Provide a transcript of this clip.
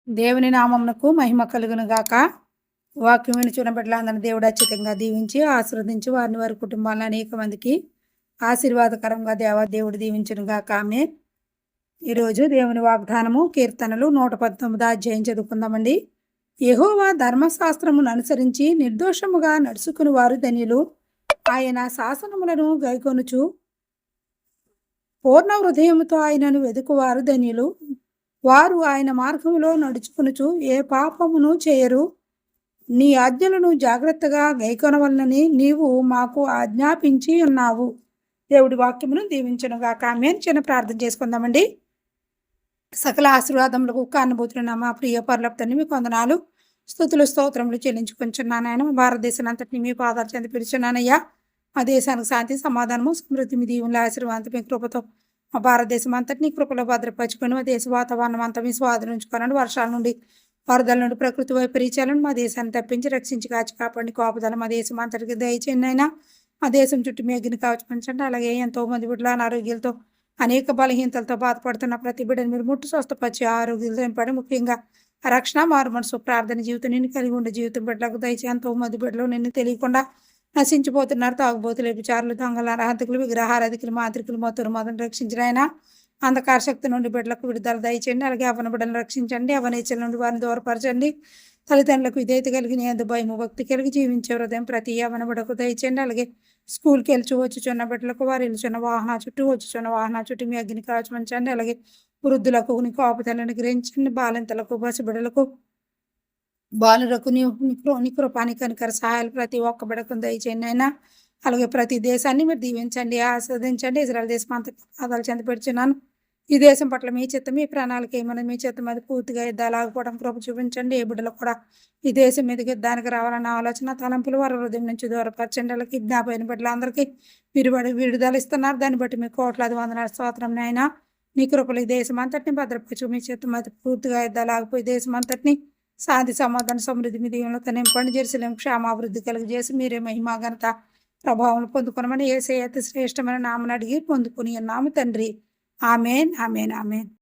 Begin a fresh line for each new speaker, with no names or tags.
దేవుని నామమునకు మహిమ కలుగును గాక. వాక్యం వినుచున్న బిడ్డలందరిని దేవుడు అత్యధికంగా దీవించి ఆశీర్వదించి వారిని వారి కుటుంబాలను అనేక మందికి ఆశీర్వాదకరంగా దేవుడు దీవించును గాక. ఆమేన్. ఈరోజు దేవుని వాగ్దానము కీర్తనలు 119 అధ్యాయం చదువుకుందామండి. యెహోవా ధర్మశాస్త్రమును అనుసరించి నిర్దోషముగా నడుచుకుని వారు ధన్యులు. ఆయన శాసనములను గైకొనుచు పూర్ణ హృదయముతో ఆయనను వెదుకువారు ధన్యులు. వారు ఆయన మార్గములో నడుచుకొనుచు ఏ పాపమును చేయరు. నీ ఆజ్ఞలను జాగ్రత్తగా గైకొనవలనని నీవు మాకు ఆజ్ఞాపించి ఉన్నావు. దేవుడి వాక్యమును దీవించునుగాక. ఆమేన్. చిన్న ప్రార్థన చేసుకుందామండి. సకల ఆశీర్వాదములకు కారణభూతులున్న మా ప్రియ పరలోక తండ్రి, మీకు వందనాలు, స్తుతులు స్తోత్రములు చెల్లించుకుంటున్నాను. ఆయన మా భారతదేశాన్ని అంతటిని మీ పాదాలు చెంది పిలుచున్నానయ్యా. మా దేశానికి శాంతి సమాధానము సమృద్ధి మీ దీవుల ఆశీర్వాదం మీ కృపతో మా భారతదేశం అంతటినీ కృపలో భద్రపరుచుకొని మా దేశ వాతావరణం అంతా మీ స్వాధీనించుకోనండి. వర్షాల నుండి వరదల నుండి ప్రకృతి వైపరీత్యాలను మా దేశాన్ని తప్పించి రక్షించి కాచి కాపాడి కాపుదల మా దేశం అంతటికి దయచేయండి. అయినా మా దేశం చుట్టూ మీ అగ్ని కావచ్చుంచండి. అలాగే ఎంతో మంది బిడ్డల అనారోగ్యాలతో అనేక బలహీనతలతో బాధపడుతున్న ప్రతి బిడ్డను మీరు ముట్టు స్వస్థపరిచి ఆరోగ్యాలతో నింపండి. ముఖ్యంగా రక్షణ మారు మనసు ప్రార్థన జీవితం నిన్ను కలిగి ఉండే జీవితం బిడ్డలకు దయచే. ఎంతో మంది బిడ్డలు నిన్ను తెలియకుండా నశించిపోతున్నారు. తాగుబోతులు, వ్యభిచారులు, దొంగల, అరాధకులు, విగ్రహారాధికులు, మాంత్రికులు, మతులు మొదలు రక్షించిన ఆయన అంధకార శక్తి నుండి బిడ్డలకు విడుదల దయచేయండి. అలాగే అవన బిడ్డలను రక్షించండి. అవనేచల నుండి వారిని దూరపరచండి. తల్లిదండ్రులకు విధేయత కలిగి నీ యందు భయము భక్తి కలిగి జీవించే హృదయం ప్రతి యవన బిడ్డకు దయచేయండి. అలాగే స్కూల్కి వెళ్ళి వచ్చుచున్న బిడ్డలకు వారు వెళ్ళుచున్న వాహన చుట్టూ వచ్చుచున్న వాహన చుట్టూ మీ అగ్ని కావచ్చుంచండి. అలాగే వృద్ధులకు నీ కాపుదలను గ్రహించండి. బాలింతలకు, పసిబిడ్డలకు, బాలురకు నీ కృపాని కనికర సహాయాలు ప్రతి ఒక్క బిడ్డకు దయచేయండి అయినా. అలాగే ప్రతి దేశాన్ని మీరు దీవించండి, ఆస్వాదించండి. ఇజ్రాయెల్ దేశం అంతా ఆదాలు చెంది పెడుచున్నాను. ఈ దేశం పట్ల మీ చిత్తం, మీ ప్రణాళిక ఏమన్నా మీ చిత్తం అది పూర్తిగా యుద్ధాలాగపోవడం కృప చూపించండి. ఏ బిడ్డలకు కూడా ఈ దేశం మీదకి యుద్ధానికి రావాలన్న ఆలోచన తలంపులు వారి హృదయం నుంచి దూరపరచండి. అలాగే కిడ్నాప్ బిడ్డలందరికీ మీరు విడుదల ఇస్తున్నారు. దాన్ని బట్టి మీ కోట్లాది వందనాలు స్తోత్రం అయినా. నీ కృపలు ఈ దేశం అంతటిని భద్రపరచు. మీ చిత్తం అది పూర్తిగా యుద్ధాలాగిపోయి దేశం అంతటిని శాంతి సమాధాన సమృద్ధి మీ దీవులతో నింపండి. జెరూసలేం క్షేమాభివృద్ధి కలిగజేసి మీరే మహిమ ఘనత ప్రభావం పొందుకునమని యేసయ్య అతి శ్రేష్టమైన నామని అడిగి పొందుకుని ఉన్నాము తండ్రి. ఆమేన్, ఆమేన్, ఆమేన్.